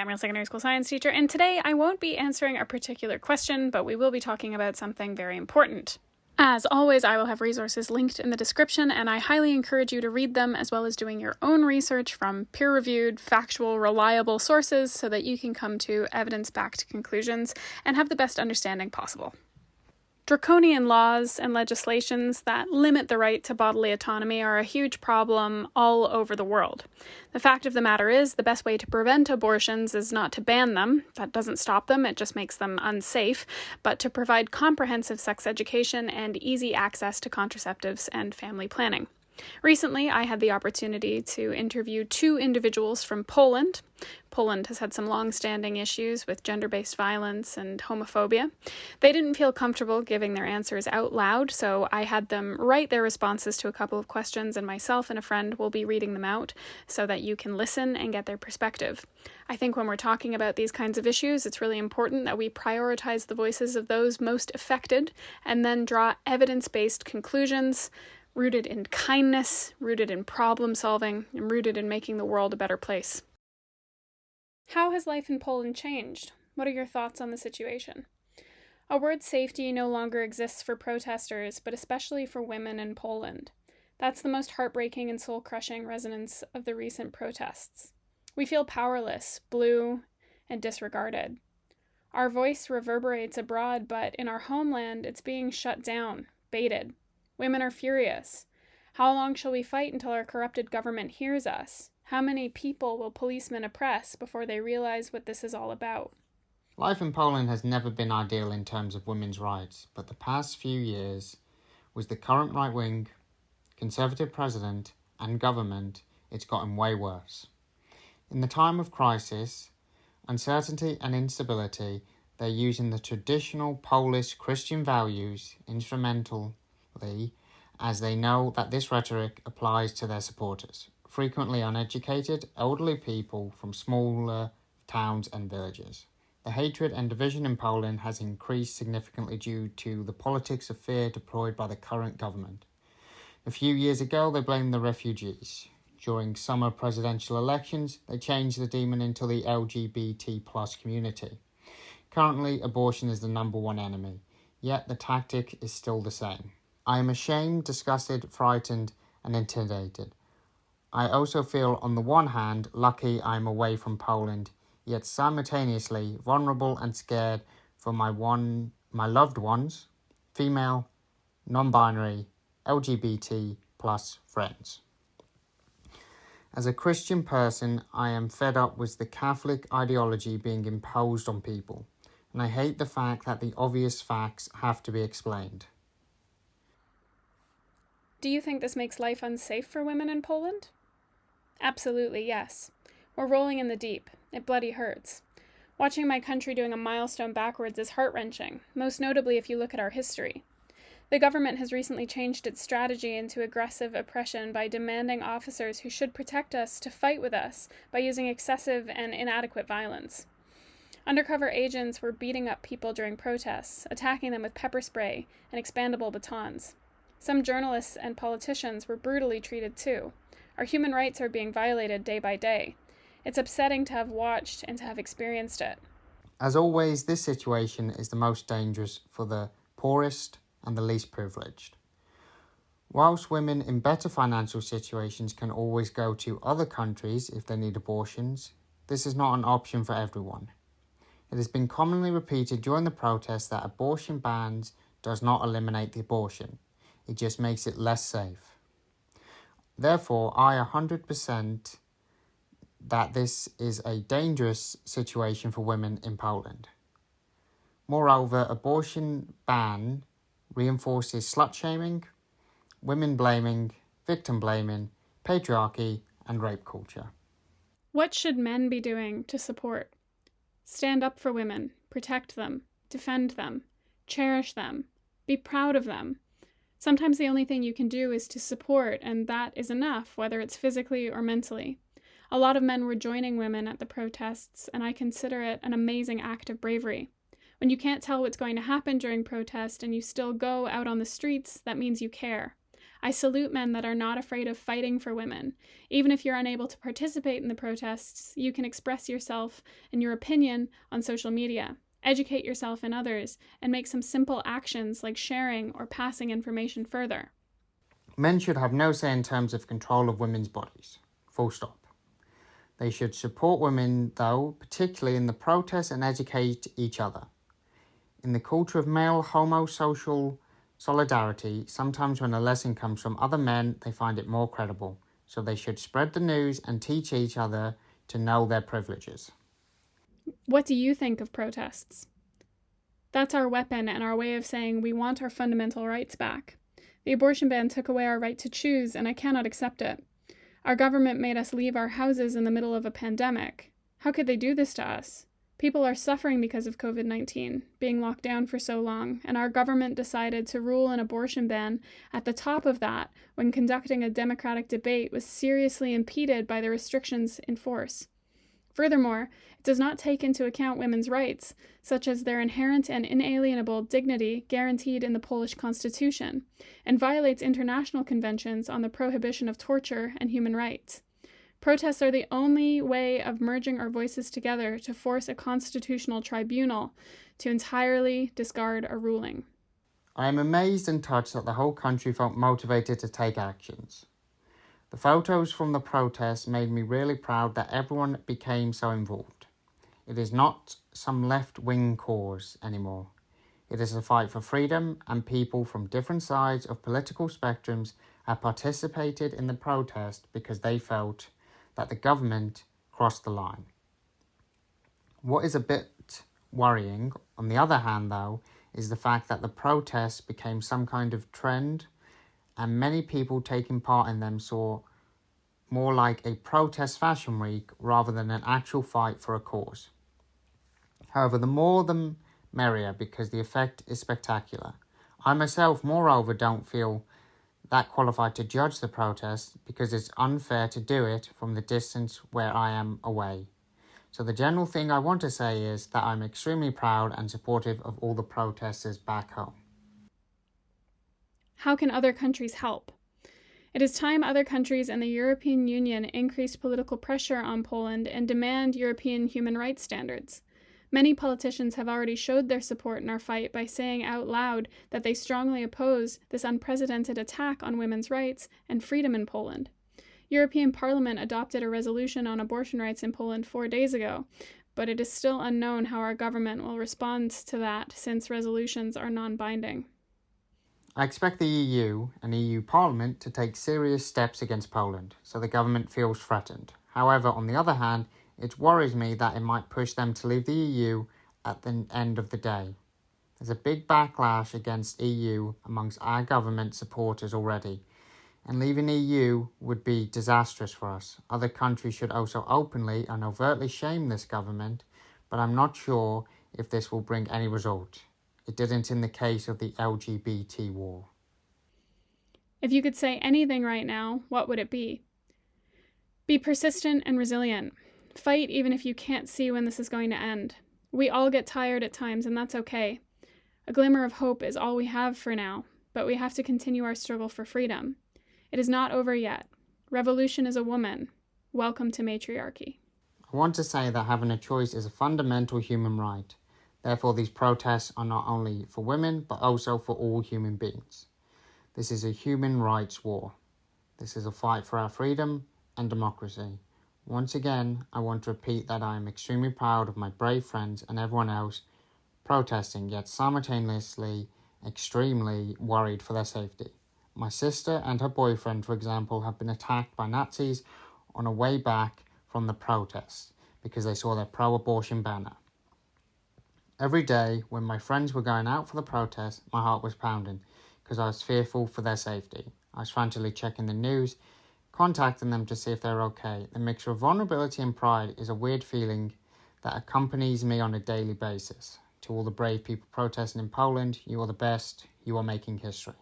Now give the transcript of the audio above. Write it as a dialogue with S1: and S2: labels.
S1: I'm your secondary school science teacher, and today I won't be answering a particular question, but we will be talking about something very important. As always, I will have resources linked in the description, and I highly encourage you to read them as well as doing your own research from peer-reviewed, factual, reliable sources so that you can come to evidence-backed conclusions and have the best understanding possible. Draconian laws and legislations that limit the right to bodily autonomy are a huge problem all over the world. The fact of the matter is, the best way to prevent abortions is not to ban them. That doesn't stop them, it just makes them unsafe, but to provide comprehensive sex education and easy access to contraceptives and family planning. Recently, I had the opportunity to interview two individuals from Poland. Poland has had some long-standing issues with gender-based violence and homophobia. They didn't feel comfortable giving their answers out loud, so I had them write their responses to a couple of questions, and myself and a friend will be reading them out so that you can listen and get their perspective. I think when we're talking about these kinds of issues, it's really important that we prioritize the voices of those most affected and then draw evidence-based conclusions rooted in kindness, rooted in problem solving, and rooted in making the world a better place. How has life in Poland changed? What are your thoughts on the situation? A word safety no longer exists for protesters, but especially for women in Poland. That's the most heartbreaking and soul-crushing resonance of the recent protests. We feel powerless, blue, and disregarded. Our voice reverberates abroad, but in our homeland, it's being shut down, baited. Women are furious. How long shall we fight until our corrupted government hears us? How many people will policemen oppress before they realize what this is all about?
S2: Life in Poland has never been ideal in terms of women's rights, but the past few years, with the current right-wing, conservative president and government, it's gotten way worse. In the time of crisis, uncertainty and instability, they're using the traditional Polish Christian values instrumentally, as they know that this rhetoric applies to their supporters, frequently uneducated, elderly people from smaller towns and villages. The hatred and division in Poland has increased significantly due to the politics of fear deployed by the current government. A few years ago, they blamed the refugees. During summer presidential elections, they changed the demon into the LGBT+ community. Currently, abortion is the number one enemy, yet the tactic is still the same. I am ashamed, disgusted, frightened, and intimidated. I also feel, on the one hand, lucky I am away from Poland, yet simultaneously vulnerable and scared for my loved ones, female, non-binary, LGBT+ friends. As a Christian person, I am fed up with the Catholic ideology being imposed on people, and I hate the fact that the obvious facts have to be explained.
S1: Do you think this makes life unsafe for women in Poland? Absolutely, yes. We're rolling in the deep. It bloody hurts. Watching my country doing a milestone backwards is heart-wrenching, most notably if you look at our history. The government has recently changed its strategy into aggressive oppression by demanding officers who should protect us to fight with us by using excessive and inadequate violence. Undercover agents were beating up people during protests, attacking them with pepper spray and expandable batons. Some journalists and politicians were brutally treated too. Our human rights are being violated day by day. It's upsetting to have watched and to have experienced it.
S2: As always, this situation is the most dangerous for the poorest and the least privileged. Whilst women in better financial situations can always go to other countries if they need abortions, this is not an option for everyone. It has been commonly repeated during the protests that abortion bans does not eliminate the abortion. It just makes it less safe. Therefore, I 100% that this is a dangerous situation for women in Poland. Moreover, abortion ban reinforces slut-shaming, women-blaming, victim-blaming, patriarchy, and rape culture.
S1: What should men be doing to support? Stand up for women, protect them, defend them, cherish them, be proud of them. Sometimes the only thing you can do is to support, and that is enough, whether it's physically or mentally. A lot of men were joining women at the protests, and I consider it an amazing act of bravery. When you can't tell what's going to happen during protest and you still go out on the streets, that means you care. I salute men that are not afraid of fighting for women. Even if you're unable to participate in the protests, you can express yourself and your opinion on social media. Educate yourself and others, and make some simple actions like sharing or passing information further.
S2: Men should have no say in terms of control of women's bodies. Full stop. They should support women, though, particularly in the protests, and educate each other. In the culture of male homosocial solidarity, sometimes when a lesson comes from other men, they find it more credible. So they should spread the news and teach each other to know their privileges.
S1: What do you think of protests? That's our weapon and our way of saying we want our fundamental rights back. The abortion ban took away our right to choose, and I cannot accept it. Our government made us leave our houses in the middle of a pandemic. How could they do this to us? People are suffering because of COVID-19, being locked down for so long, and our government decided to rule an abortion ban at the top of that when conducting a democratic debate was seriously impeded by the restrictions in force. Furthermore, it does not take into account women's rights, such as their inherent and inalienable dignity guaranteed in the Polish constitution, and violates international conventions on the prohibition of torture and human rights. Protests are the only way of merging our voices together to force a constitutional tribunal to entirely discard a ruling.
S2: I am amazed and touched that the whole country felt motivated to take actions. The photos from the protests made me really proud that everyone became so involved. It is not some left-wing cause anymore. It is a fight for freedom, and people from different sides of political spectrums have participated in the protest because they felt that the government crossed the line. What is a bit worrying, on the other hand though, is the fact that the protests became some kind of trend, and many people taking part in them saw more like a protest fashion week rather than an actual fight for a cause. However, the more the merrier, because the effect is spectacular. I myself, moreover, don't feel that qualified to judge the protest because it's unfair to do it from the distance where I am away. So the general thing I want to say is that I'm extremely proud and supportive of all the protesters back home.
S1: How can other countries help? It is time other countries and the European Union increased political pressure on Poland and demand European human rights standards. Many politicians have already showed their support in our fight by saying out loud that they strongly oppose this unprecedented attack on women's rights and freedom in Poland. European Parliament adopted a resolution on abortion rights in Poland 4 days ago, but it is still unknown how our government will respond to that since resolutions are non-binding.
S2: I expect the EU and EU Parliament to take serious steps against Poland, so the government feels threatened. However, on the other hand, it worries me that it might push them to leave the EU at the end of the day. There's a big backlash against EU amongst our government supporters already, and leaving EU would be disastrous for us. Other countries should also openly and overtly shame this government, but I'm not sure if this will bring any result. It didn't in the case of the LGBT war.
S1: If you could say anything right now, what would it be? Be persistent and resilient. Fight even if you can't see when this is going to end. We all get tired at times, and that's okay. A glimmer of hope is all we have for now, but we have to continue our struggle for freedom. It is not over yet. Revolution is a woman. Welcome to matriarchy.
S2: I want to say that having a choice is a fundamental human right. Therefore, these protests are not only for women, but also for all human beings. This is a human rights war. This is a fight for our freedom and democracy. Once again, I want to repeat that I am extremely proud of my brave friends and everyone else protesting, yet simultaneously extremely worried for their safety. My sister and her boyfriend, for example, have been attacked by Nazis on a way back from the protests because they saw their pro-abortion banner. Every day when my friends were going out for the protest, my heart was pounding because I was fearful for their safety. I was frantically checking the news, contacting them to see if they're okay. The mixture of vulnerability and pride is a weird feeling that accompanies me on a daily basis. To all the brave people protesting in Poland, you are the best. You are making history.